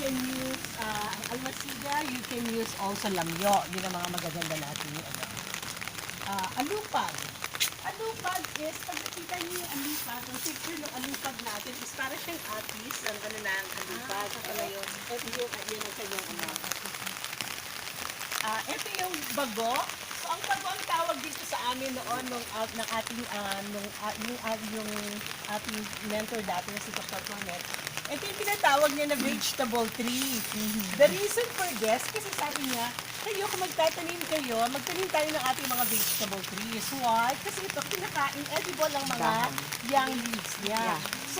can use almasiga, you can use also lamyo. Yun ang mga magaganda natin. Alupag. Alupag is, pag nakita niyo yung alupag, ang picture ng alupag natin is para siyang atis, ang ano na ang alupag. Yun ang kanyang ano. Ito yung bago. So, ang bago ang tawag dito sa amin noon ng ating mentor dati na si Dr. Cornet. Ito yung tinatawag niya na vegetable tree. The reason for this, kasi sabi niya, kayo kung magtatanim kayo, magtanim tayo ng ating mga vegetable trees. Why? Kasi ito kinakain, edible ang mga young leaves niya. So,